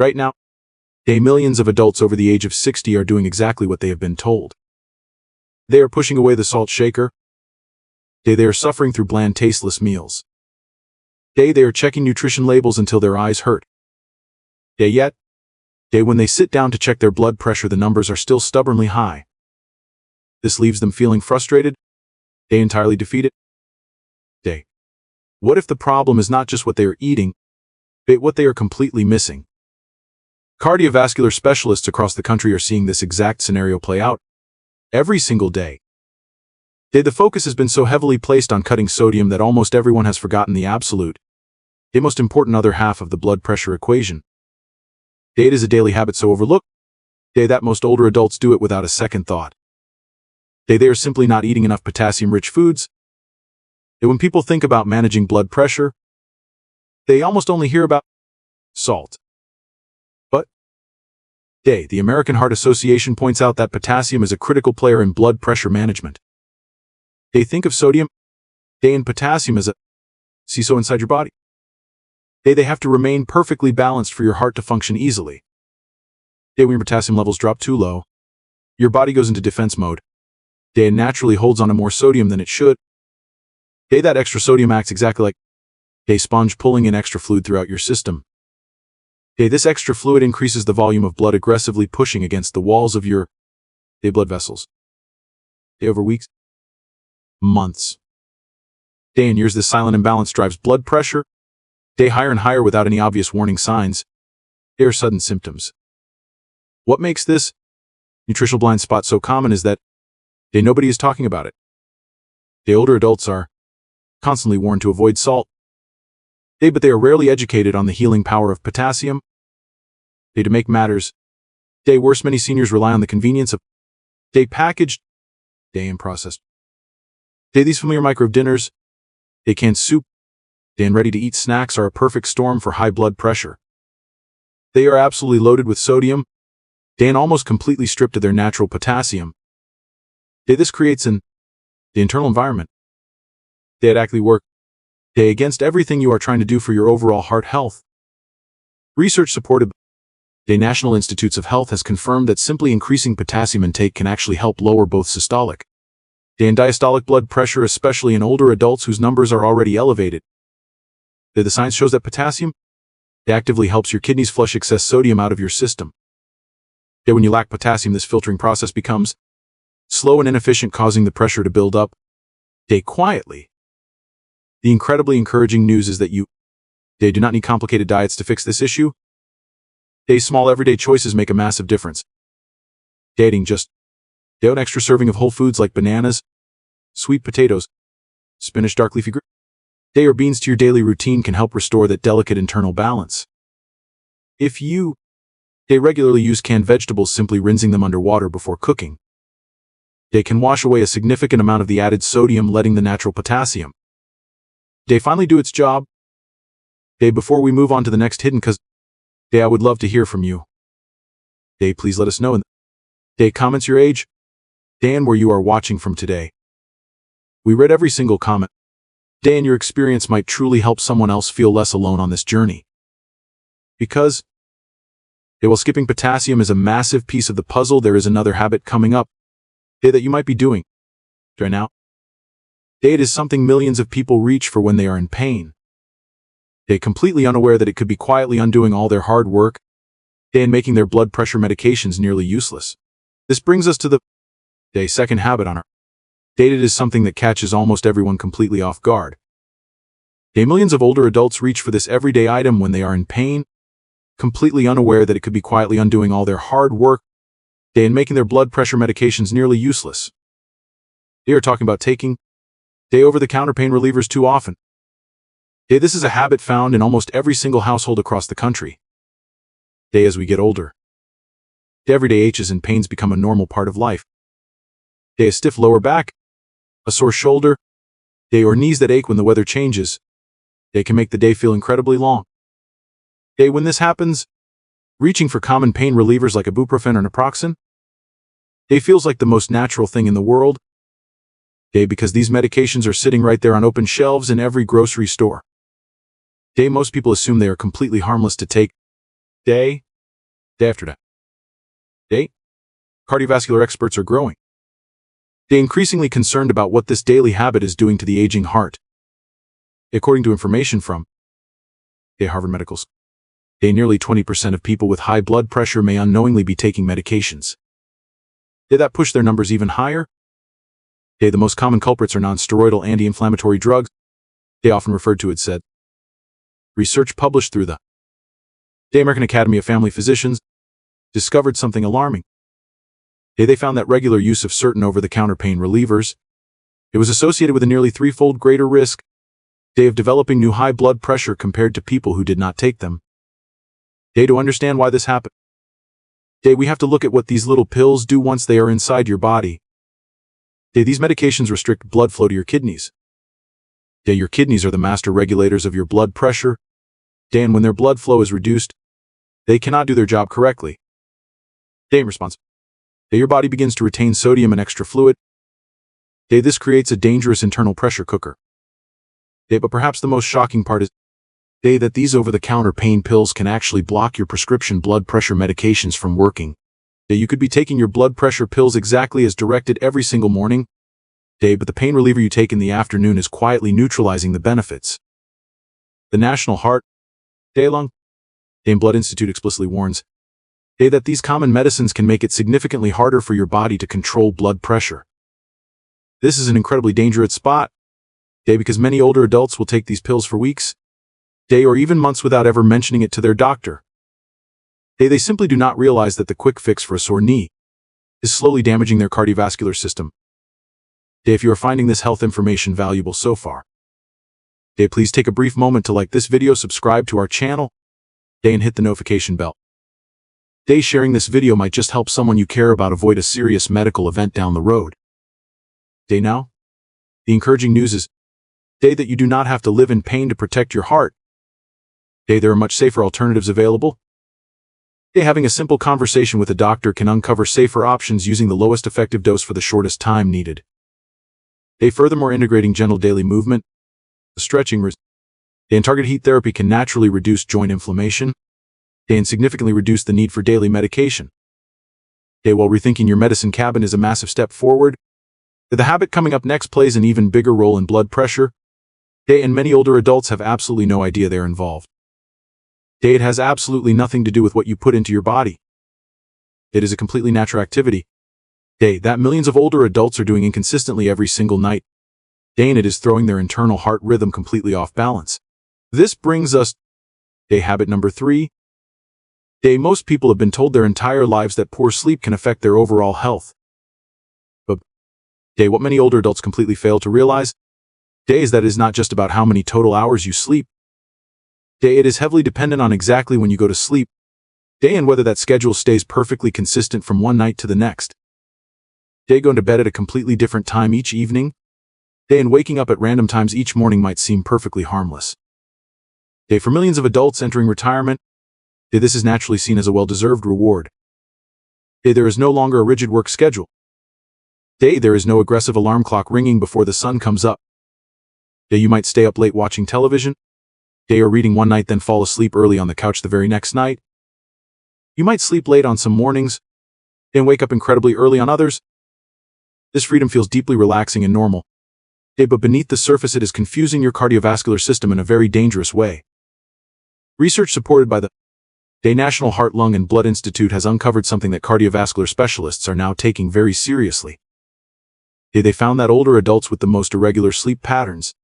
Right now, millions of adults over the age of 60 are doing exactly what they have been told. They are pushing away the salt shaker. They are suffering through bland, tasteless meals. They are checking nutrition labels until their eyes hurt. Yet, when they sit down to check their blood pressure, the numbers are still stubbornly high. This leaves them feeling frustrated, entirely defeated. What if the problem is not just what they are eating, but what they are completely missing? Cardiovascular specialists across the country are seeing this exact scenario play out every single day. The focus has been so heavily placed on cutting sodium that almost everyone has forgotten the absolute, most important other half of the blood pressure equation. It is a daily habit so overlooked that most older adults do it without a second thought. They are simply not eating enough potassium-rich foods. When people think about managing blood pressure, they almost only hear about salt. But the American Heart Association points out that potassium is a critical player in blood pressure management. They think of sodium and potassium as a seesaw inside your body. They have to remain perfectly balanced for your heart to function easily. When your potassium levels drop too low, your body goes into defense mode. It naturally holds on to more sodium than it should. That extra sodium acts exactly like a sponge pulling in extra fluid throughout your system. This extra fluid increases the volume of blood aggressively pushing against the walls of your blood vessels. Over weeks, months, and years, this silent imbalance drives blood pressure higher and higher without any obvious warning signs. They are sudden symptoms. What makes this nutritional blind spot so common is that nobody is talking about it. Older adults are constantly warned to avoid salt. But they are rarely educated on the healing power of potassium. To make matters worse, many seniors rely on the convenience of packaged and processed. These familiar microwave dinners, canned soup, and ready-to-eat snacks are a perfect storm for high blood pressure. They are absolutely loaded with sodium, and almost completely stripped of their natural potassium. This creates an internal environment that actively work against everything you are trying to do for your overall heart health. Research supported by National Institutes of Health has confirmed that simply increasing potassium intake can actually help lower both systolic and diastolic blood pressure, especially in older adults whose numbers are already elevated. The science shows that potassium actively helps your kidneys flush excess sodium out of your system. When you lack potassium, this filtering process becomes slow and inefficient, causing the pressure to build up quietly. The incredibly encouraging news is that you do not need complicated diets to fix this issue. Small everyday choices make a massive difference. Adding just an extra serving of whole foods like bananas, sweet potatoes, spinach, dark leafy greens, or beans to your daily routine can help restore that delicate internal balance. If you regularly use canned vegetables, simply rinsing them under water before cooking, they can wash away a significant amount of the added sodium, letting the natural potassium finally do its job. Before we move on to the next hidden cause, I would love to hear from you. Please let us know in the comments your age and where you are watching from today. We read every single comment. And your experience might truly help someone else feel less alone on this journey. Because while skipping potassium is a massive piece of the puzzle, there is another habit coming up that you might be doing right now. It is something millions of people reach for when they are in pain. Completely unaware that it could be quietly undoing all their hard work and making their blood pressure medications nearly useless. This brings us to the second habit on our it is something that catches almost everyone completely off guard. Millions of older adults reach for this everyday item when they are in pain, completely unaware that it could be quietly undoing all their hard work and making their blood pressure medications nearly useless. They are talking about taking over-the-counter pain relievers too often. This is a habit found in almost every single household across the country. As we get older, everyday aches and pains become a normal part of life. A stiff lower back, a sore shoulder, or knees that ache when the weather changes, can make the day feel incredibly long. When this happens, reaching for common pain relievers like ibuprofen or naproxen, feels like the most natural thing in the world. Because these medications are sitting right there on open shelves in every grocery store. Most people assume they are completely harmless to take. Day after day. Day. Cardiovascular experts are growing. They increasingly concerned about what this daily habit is doing to the aging heart. According to information from Harvard Medical School, nearly 20% of people with high blood pressure may unknowingly be taking medications. That push their numbers even higher. The most common culprits are non-steroidal anti-inflammatory drugs. Often referred to as said. Research published through the American Academy of Family Physicians discovered something alarming. They found that regular use of certain over-the-counter pain relievers was associated with a nearly threefold greater risk of developing new high blood pressure compared to people who did not take them. To understand why this happened, we have to look at what these little pills do once they are inside your body. These medications restrict blood flow to your kidneys. Your kidneys are the master regulators of your blood pressure. And when their blood flow is reduced, they cannot do their job correctly. In response, your body begins to retain sodium and extra fluid. This creates a dangerous internal pressure cooker. But perhaps the most shocking part is that these over-the-counter pain pills can actually block your prescription blood pressure medications from working. You could be taking your blood pressure pills exactly as directed every single morning, but the pain reliever you take in the afternoon is quietly neutralizing the benefits. The National Heart, Lung, and Blood Institute explicitly warns that these common medicines can make it significantly harder for your body to control blood pressure. This is an incredibly dangerous spot, because many older adults will take these pills for weeks, or even months without ever mentioning it to their doctor. They simply do not realize that the quick fix for a sore knee is slowly damaging their cardiovascular system. If you are finding this health information valuable so far, please take a brief moment to like this video, subscribe to our channel, and hit the notification bell. Sharing this video might just help someone you care about avoid a serious medical event down the road. Now, the encouraging news is that you do not have to live in pain to protect your heart. There are much safer alternatives available. Having a simple conversation with a doctor can uncover safer options using the lowest effective dose for the shortest time needed. Furthermore, integrating gentle daily movement, stretching, and targeted heat therapy can naturally reduce joint inflammation and significantly reduce the need for daily medication. While rethinking your medicine cabinet is a massive step forward, the habit coming up next plays an even bigger role in blood pressure, and many older adults have absolutely no idea they're involved. It has absolutely nothing to do with what you put into your body. It is a completely natural activity that millions of older adults are doing inconsistently every single night, and it is throwing their internal heart rhythm completely off balance. This brings us to habit number 3. Most people have been told their entire lives that poor sleep can affect their overall health. But what many older adults completely fail to realize is that it is not just about how many total hours you sleep. It is heavily dependent on exactly when you go to sleep, and whether that schedule stays perfectly consistent from one night to the next. Going to bed at a completely different time each evening, and waking up at random times each morning might seem perfectly harmless. For millions of adults entering retirement, this is naturally seen as a well-deserved reward. There is no longer a rigid work schedule. There is no aggressive alarm clock ringing before the sun comes up. You might stay up late watching television, or reading one night then fall asleep early on the couch the very next night. You might sleep late on some mornings, and wake up incredibly early on others. This freedom feels deeply relaxing and normal. But beneath the surface it is confusing your cardiovascular system in a very dangerous way. Research supported by the National Heart, Lung, and Blood Institute has uncovered something that cardiovascular specialists are now taking very seriously. They found that older adults with the most irregular sleep patterns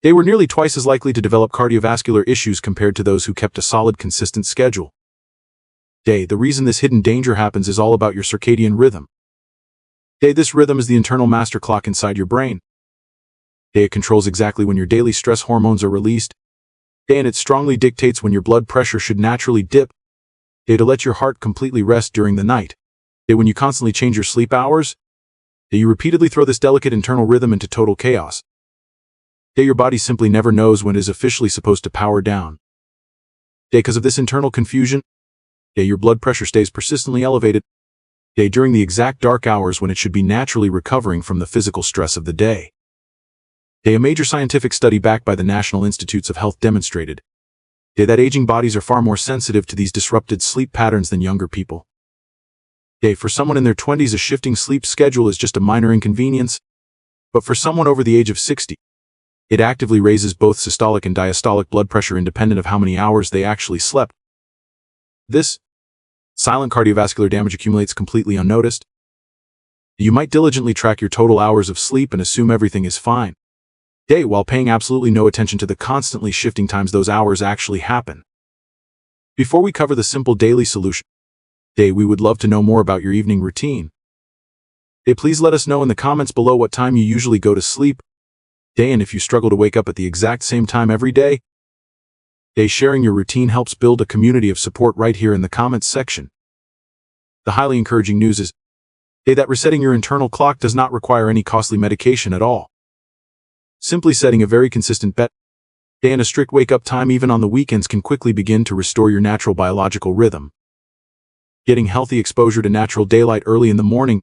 were nearly twice as likely to develop cardiovascular issues compared to those who kept a solid, consistent schedule. The reason this hidden danger happens is all about your circadian rhythm. This rhythm is the internal master clock inside your brain. It controls exactly when your daily stress hormones are released, and it strongly dictates when your blood pressure should naturally dip, to let your heart completely rest during the night. When you constantly change your sleep hours, you repeatedly throw this delicate internal rhythm into total chaos. Your body simply never knows when it is officially supposed to power down. Because of this internal confusion, your blood pressure stays persistently elevated during the exact dark hours when it should be naturally recovering from the physical stress of the day. A major scientific study backed by the National Institutes of Health demonstrated That aging bodies are far more sensitive to these disrupted sleep patterns than younger people. For someone in their 20s, a shifting sleep schedule is just a minor inconvenience, but for someone over the age of 60, it actively raises both systolic and diastolic blood pressure independent of how many hours they actually slept. This silent cardiovascular damage accumulates completely unnoticed. You might diligently track your total hours of sleep and assume everything is fine, while paying absolutely no attention to the constantly shifting times those hours actually happen. Before we cover the simple daily solution, we would love to know more about your evening routine. Please let us know in the comments below what time you usually go to sleep, and if you struggle to wake up at the exact same time every day. Sharing your routine helps build a community of support right here in the comments section. The highly encouraging news is that resetting your internal clock does not require any costly medication at all. Simply setting a very consistent bed and a strict wake-up time even on the weekends can quickly begin to restore your natural biological rhythm. Getting healthy exposure to natural daylight early in the morning,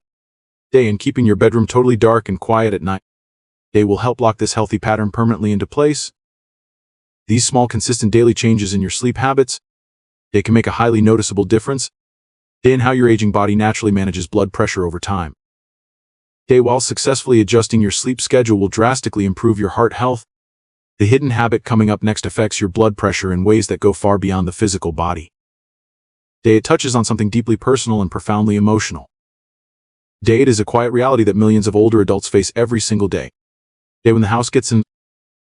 and keeping your bedroom totally dark and quiet at night, will help lock this healthy pattern permanently into place. These small, consistent daily changes in your sleep habits, can make a highly noticeable difference in how your aging body naturally manages blood pressure over time. While successfully adjusting your sleep schedule will drastically improve your heart health, the hidden habit coming up next affects your blood pressure in ways that go far beyond the physical body. It touches on something deeply personal and profoundly emotional. It is a quiet reality that millions of older adults face every single day. When the house gets in,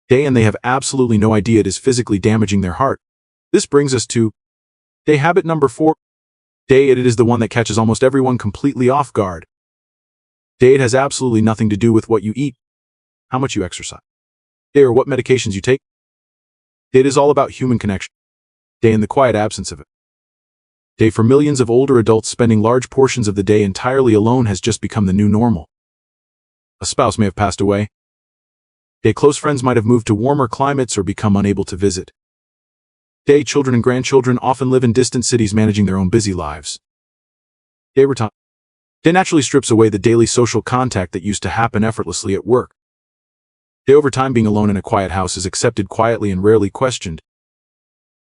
and they have absolutely no idea it is physically damaging their heart. This brings us to habit number 4. It is the one that catches almost everyone completely off guard. It has absolutely nothing to do with what you eat, how much you exercise, or what medications you take. It is all about human connection, and the quiet absence of it. For millions of older adults, spending large portions of the day entirely alone has just become the new normal. A spouse may have passed away. Close friends might have moved to warmer climates or become unable to visit. Children and grandchildren often live in distant cities managing their own busy lives. Routine naturally strips away the daily social contact that used to happen effortlessly at work. Over time, being alone in a quiet house is accepted quietly and rarely questioned.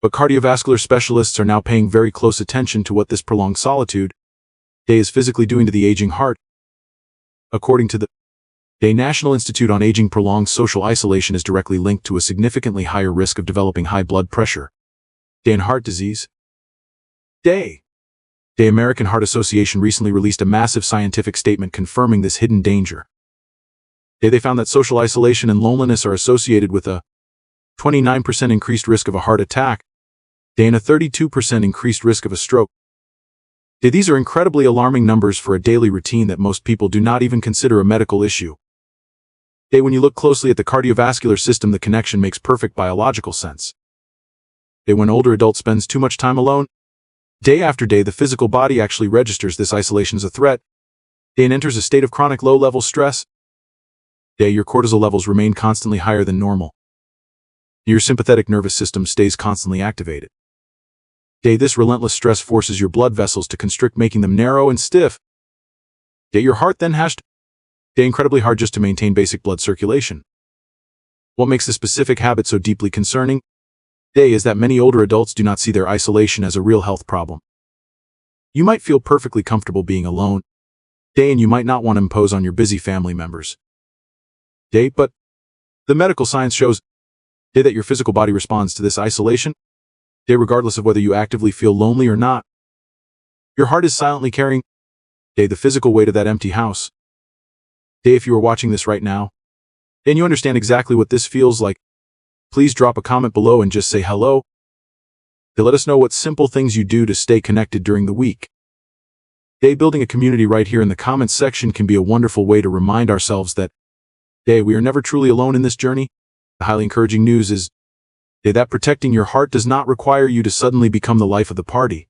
But cardiovascular specialists are now paying very close attention to what this prolonged solitude is physically doing to the aging heart. According to the National Institute on Aging, prolonged social isolation is directly linked to a significantly higher risk of developing high blood pressure and heart disease. The American Heart Association recently released a massive scientific statement confirming this hidden danger. They found that social isolation and loneliness are associated with a 29% increased risk of a heart attack and a 32% increased risk of a stroke. These are incredibly alarming numbers for a daily routine that most people do not even consider a medical issue. When you look closely at the cardiovascular system, the connection makes perfect biological sense. When older adults spend too much time alone, day after day, the physical body actually registers this isolation as a threat and enters a state of chronic low-level stress. Your cortisol levels remain constantly higher than normal. Your sympathetic nervous system stays constantly activated. This relentless stress forces your blood vessels to constrict, making them narrow and stiff. Your heart then has to incredibly hard just to maintain basic blood circulation. What makes this specific habit so deeply concerning is that many older adults do not see their isolation as a real health problem. You might feel perfectly comfortable being alone, and you might not want to impose on your busy family members. But the medical science shows that your physical body responds to this isolation, regardless of whether you actively feel lonely or not. Your heart is silently carrying the physical weight of that empty house. If you are watching this right now, and you understand exactly what this feels like, please drop a comment below and just say hello. Let us know what simple things you do to stay connected during the week. Building a community right here in the comments section can be a wonderful way to remind ourselves that we are never truly alone in this journey. The highly encouraging news is that protecting your heart does not require you to suddenly become the life of the party.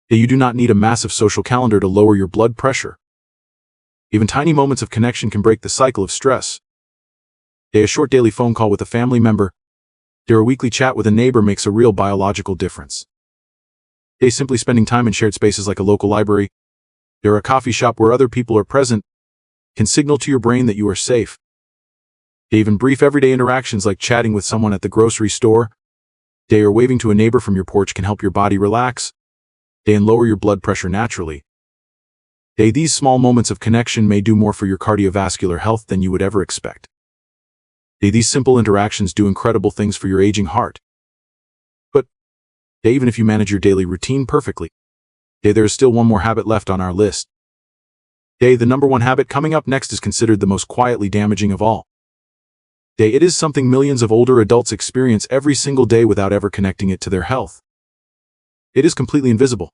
You do not need a massive social calendar to lower your blood pressure. Even tiny moments of connection can break the cycle of stress. A short daily phone call with a family member, or a weekly chat with a neighbor makes a real biological difference. Simply spending time in shared spaces like a local library, or a coffee shop where other people are present, can signal to your brain that you are safe. Even brief everyday interactions like chatting with someone at the grocery store, Day or waving to a neighbor from your porch can help your body relax. Day and lower your blood pressure naturally. Day, these small moments of connection may do more for your cardiovascular health than you would ever expect. Day, these simple interactions do incredible things for your aging heart. But, day, even if you manage your daily routine perfectly, day, there is still one more habit left on our list. Day, the number one habit coming up next is considered the most quietly damaging of all. Day, it is something millions of older adults experience every single day without ever connecting it to their health. It is completely invisible.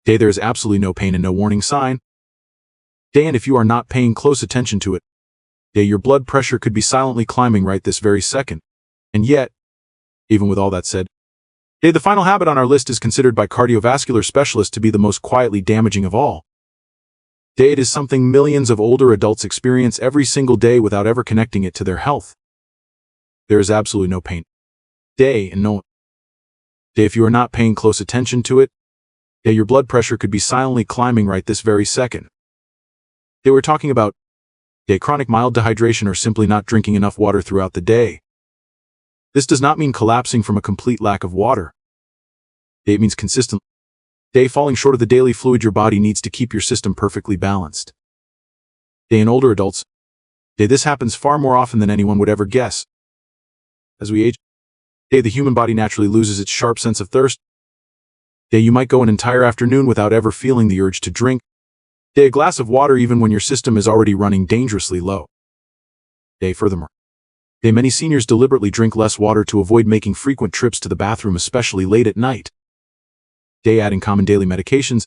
Day, there is absolutely no pain and no warning sign. Day, and if you are not paying close attention to it, day, your blood pressure could be silently climbing right this very second. And yet, even with all that said, day, the final habit on our list is considered by cardiovascular specialists to be the most quietly damaging of all. Day, it is something millions of older adults experience every single day without ever connecting it to their health. There is absolutely no pain. Day, and no. Day, if you are not paying close attention to it, day, your blood pressure could be silently climbing right this very second. Day, we're talking about day, chronic mild dehydration or simply not drinking enough water throughout the day. This does not mean collapsing from a complete lack of water. Day, it means consistent. Day, falling short of the daily fluid your body needs to keep your system perfectly balanced. Day, in older adults, day, this happens far more often than anyone would ever guess. As we age, day, the human body naturally loses its sharp sense of thirst. Day, you might go an entire afternoon without ever feeling the urge to drink. Day, a glass of water even when your system is already running dangerously low. Day, furthermore, day, many seniors deliberately drink less water to avoid making frequent trips to the bathroom, especially late at night. Day, adding common daily medications.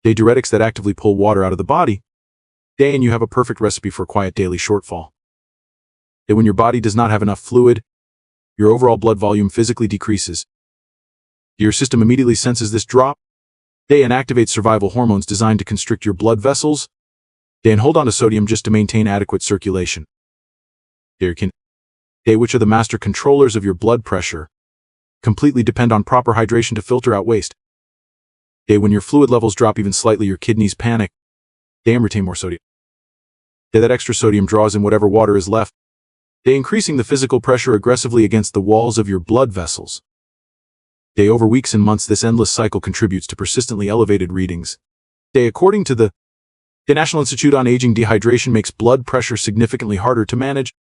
Day, diuretics that actively pull water out of the body. Day, and you have a perfect recipe for a quiet daily shortfall. Day, when your body does not have enough fluid, your overall blood volume physically decreases. Your system immediately senses this drop. Day, and activates survival hormones designed to constrict your blood vessels. Day, and hold on to sodium just to maintain adequate circulation. Day, which are the master controllers of your blood pressure, completely depend on proper hydration to filter out waste. Day, when your fluid levels drop even slightly, your kidneys panic. Day, and retain more sodium. Day, that extra sodium draws in whatever water is left. Day, increasing the physical pressure aggressively against the walls of your blood vessels. Day, over weeks and months, this endless cycle contributes to persistently elevated readings. Day, according to the National Institute on Aging, dehydration makes blood pressure significantly harder to manage.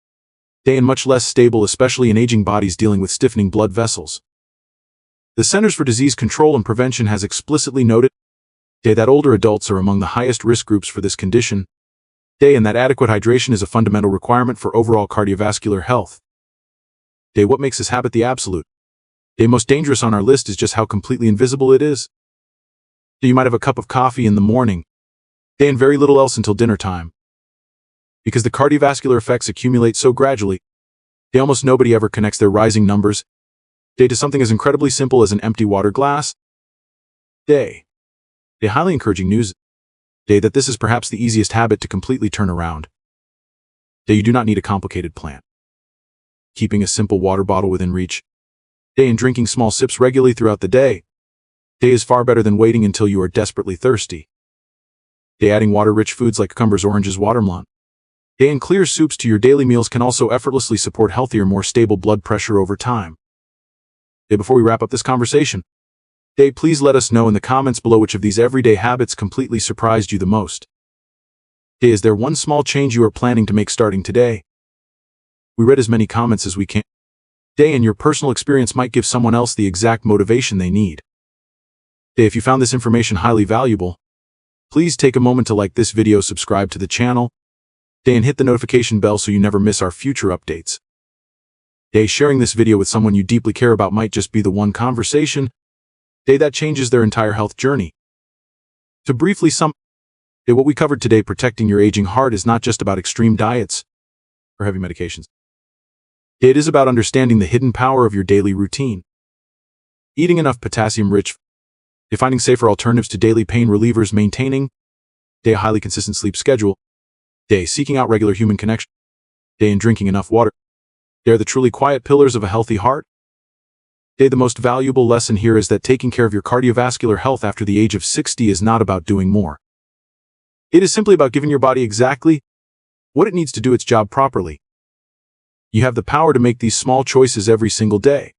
Day, and much less stable, especially in aging bodies dealing with stiffening blood vessels. The Centers for Disease Control and Prevention has explicitly noted day, that older adults are among the highest risk groups for this condition. Day, and that adequate hydration is a fundamental requirement for overall cardiovascular health. Day, what makes this habit the absolute? Day, most dangerous on our list is just how completely invisible it is. Day, you might have a cup of coffee in the morning. Day, and very little else until dinner time. Because the cardiovascular effects accumulate so gradually, day, almost nobody ever connects their rising numbers day to something as incredibly simple as an empty water glass. Day, highly encouraging news. Day, that this is perhaps the easiest habit to completely turn around. Day, you do not need a complicated plan. Keeping a simple water bottle within reach. Day, and drinking small sips regularly throughout the day. Day, is far better than waiting until you are desperately thirsty. Day, adding water-rich foods like cucumbers, oranges, watermelon. Day, and clear soups to your daily meals can also effortlessly support healthier, more stable blood pressure over time. Day, before we wrap up this conversation, day, please let us know in the comments below which of these everyday habits completely surprised you the most. Day, is there one small change you are planning to make starting today? We read as many comments as we can. Day, and your personal experience might give someone else the exact motivation they need. Day, if you found this information highly valuable, please take a moment to like this video, subscribe to the channel, day, and hit the notification bell so you never miss our future updates. Day, sharing this video with someone you deeply care about might just be the one conversation day, that changes their entire health journey. To briefly sum day, what we covered today, protecting your aging heart is not just about extreme diets or heavy medications. It is about understanding the hidden power of your daily routine. Eating enough potassium-rich, finding safer alternatives to daily pain relievers, maintaining day, a highly consistent sleep schedule, day, seeking out regular human connection, day, and drinking enough water. They are the truly quiet pillars of a healthy heart. Day, the most valuable lesson here is that taking care of your cardiovascular health after the age of 60 is not about doing more. It is simply about giving your body exactly what it needs to do its job properly. You have the power to make these small choices every single day.